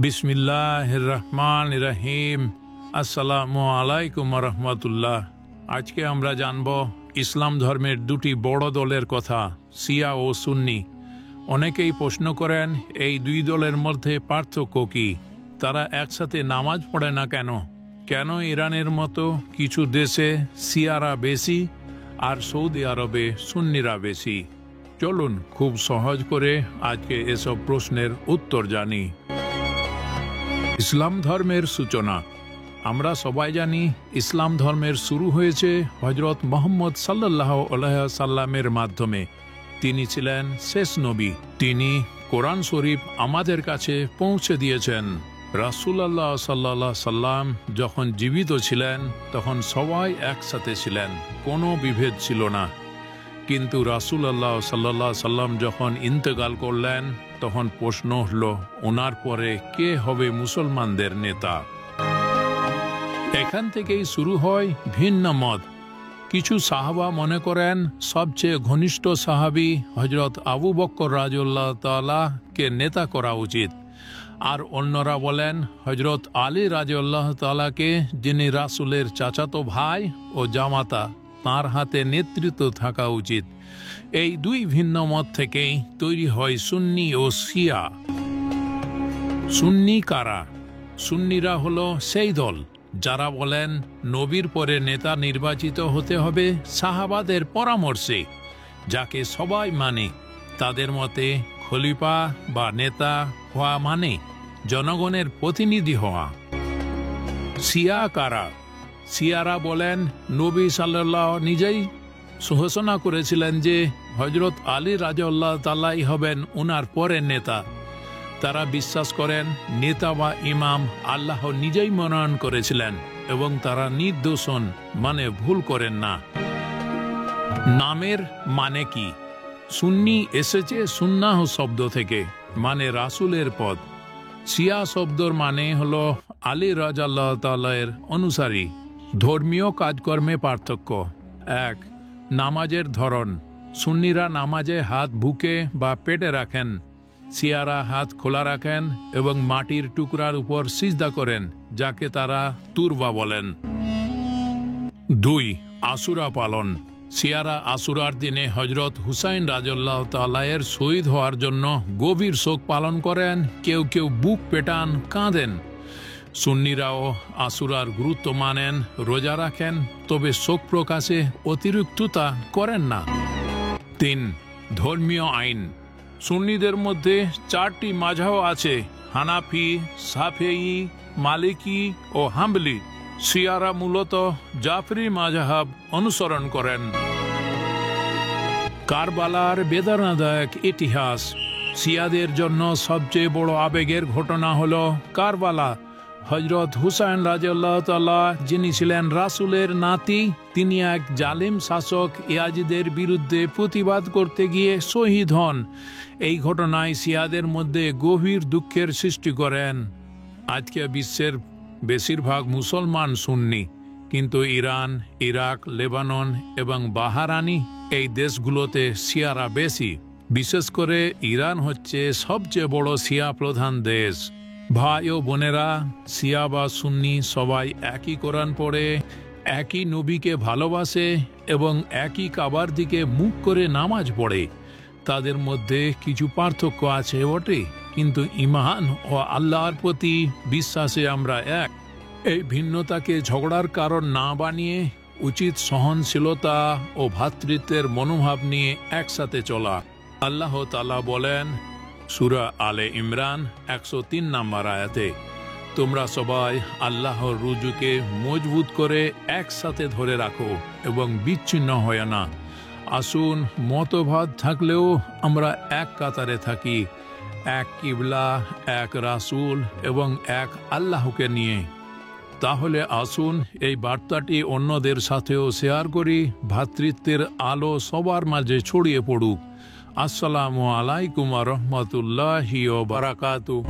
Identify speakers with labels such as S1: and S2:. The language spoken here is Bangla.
S1: বিসমিল্লাহির রহমানির রহিম। আসসালামু আলাইকুম রহমতুল্লাহ। আজকে আমরা জানব ইসলাম ধর্মের দুটি বড় দলের কথা, শিয়া ও সুন্নি। অনেকেই প্রশ্ন করেন এই দুই দলের মধ্যে পার্থক্য কি, তারা একসাথে নামাজ পড়ে না কেন, কেন ইরানের মতো কিছু দেশে শিয়ারা বেশি আর সৌদি আরবে সুন্নিরা বেশি। চলুন খুব সহজ করে আজকে এসব প্রশ্নের উত্তর জানি। ইসলাম ধর্মের সূচনা। আমরা সবাই জানি ইসলাম ধর্মের শুরু হয়েছে হযরত মুহাম্মদ সাল্লাল্লাহু আলাইহি সাল্লামের মাধ্যমে। তিনি ছিলেন শেষ নবী। তিনি কোরআন শরীফ আমাদের কাছে পৌঁছে দিয়েছেন। রাসূলুল্লাহ সাল্লাল্লাহু আলাইহি সাল্লাম যখন জীবিত ছিলেন তখন সবাই একসাথে ছিলেন, কোনো বিভেদ ছিল না। কিন্তু রাসূলুল্লাহ সাল্লাল্লাহু আলাইহি সাল্লাম যখন ইন্তেকাল করলেন তখন প্রশ্ন হলো ওনার পরে কে হবে মুসলমানদের নেতা। এখান থেকেই শুরু হয় ভিন্ন মত। কিছু সাহাবা মনে করেন সবচেয়ে ঘনিষ্ঠ সাহাবী হযরত আবু বকর রাদিয়াল্লাহু তাআলা কে নেতা করা উচিত, আর অন্যরা বলেন হযরত আলী রাদিয়াল্লাহু তাআলাকে, যিনি রাসূলের চাচাতো ভাই ও জামাতা, তার হাতে নেতৃত্ব থাকা উচিত। এই দুই ভিন্ন মত থেকেই তৈরি হয় সুন্নি ও শিয়া। সুন্নি কারা? সুন্নিরা হলো সেই দল যারা বলেন নবীর পরে নেতা নির্বাচিত হতে হবে সাহাবাদের পরামর্শে, যাকে সবাই মানে। তাদের মতে খলিফা বা নেতা হওয়া মানে জনগণের প্রতিনিধি হওয়া। শিয়া কারা? শিয়ারা বলেন নবী সাল্লাল্লাহু নিজেই ঘোষণা করেছিলেন যে হযরত আলী রাদিয়াল্লাহু তাআলা হবেন ওনার পরের নেতা। তারা বিশ্বাস করেন নেতা বা ইমাম আল্লাহ নিজেই মনোনয়ন করেছিলেন এবং তারা নির্দোষণ, মানে ভুল করেন না। নামের মানে কি? সুন্নি এসেছে সুন্নাহ শব্দ থেকে, মানে রাসূলের পদ। শিয়া শব্দর মানে হলো আলী রাদিয়াল্লাহু তাআলা এর অনুসারী। ধর্মীয় কাজকর্মে পার্থক্য। 1. নামাজের ধরন। সুন্নিরা নামাজে হাত বুকে বা পেটে রাখেন, শিয়ারা হাত খোলা রাখেন এবং মাটির টুকরার উপর সিজদা করেন, যাকে তারা তুরবা বলেন। 2. আশুরা পালন। শিয়ারা আশুরার দিনে হযরত হুসাইন রাদিয়াল্লাহু তাআলা এর শহীদ হওয়ার জন্য গভীর শোক পালন করেন, কেউ কেউ বুক পেটান, কাঁদেন। সুন্নিরাও আশুরার গুরুত্ব মানেন, রোজা রাখেন, তবে শোক প্রকাশে অতিরিক্ততা করেন না। 3. ধর্মীয় আইন। সুন্নিদের মধ্যে 4টি মাযহাব আছে: হানাফি, শাফিঈ, মালিকি ও হাম্বলি। শিয়ারা মূলত জাফরি মাযহাব অনুসরণ করেন। কারবালার বেদনাদায়ক ইতিহাস। শিয়াদের জন্য সবচেয়ে বড় আবেগের ঘটনা হলো কারবালা। হযরত হুসাইন রাদিয়াল্লাহু তাআলা, যিনি ছিলেন রাসূলের নাতি, তিনি এক জালিম শাসক ইয়াজিদের বিরুদ্ধে প্রতিবাদ করতে গিয়ে শহীদ হন। এই ঘটনায় শিয়াদের মধ্যে গভীর দুঃখের সৃষ্টি করেন। আজকে বিশ্বের বেশিরভাগ মুসলমান সুন্নি, কিন্তু ইরান, ইরাক, লেবানন এবং বাহারানি এই দেশগুলোতে শিয়ারা বেশি। বিশেষ করে ইরান হচ্ছে সবচেয়ে বড় শিয়া প্রধান দেশ। ভাই ও বোনেরা, শিয়া বা সুন্নি সবাই একই কোরআন পড়ে, একই নবীকে ভালোবাসে এবং একই কাবার দিকে মুখ করে নামাজ পড়ে। তাদের মধ্যে কিছু পার্থক্য আছে বটে, কিন্তু ঈমান ও আল্লাহর প্রতি বিশ্বাসে আমরা এক। এই ভিন্নতাকে ঝগড়ার কারণ না বানিয়ে উচিত সহনশীলতা ও ভ্রাতৃত্বের মনোভাব নিয়ে একসাথে চলা। আল্লাহ তাআলা বলেন সূরা আলে ইমরান 103 নম্বর আয়াতে, তোমরা সবাই আল্লাহর রুজুকে মজবুত করে একসাথে ধরে রাখো এবং বিচ্ছিন্ন হয় না। আসুন, মতভেদ থাকলেও আমরা এক কাতারে থাকি, এক কিবলা, এক রাসূল এবং এক আল্লাহকে নিয়ে। তাহলে আসুন এই বার্তাটি অন্যদের সাথেও শেয়ার করি, ভ্রাতৃত্বের আলো সবার মাঝে ছড়িয়ে পড়ুক। আসসালামু আলাইকুম ওয়া রাহমাতুল্লাহি ওয়া বারাকাতুহু।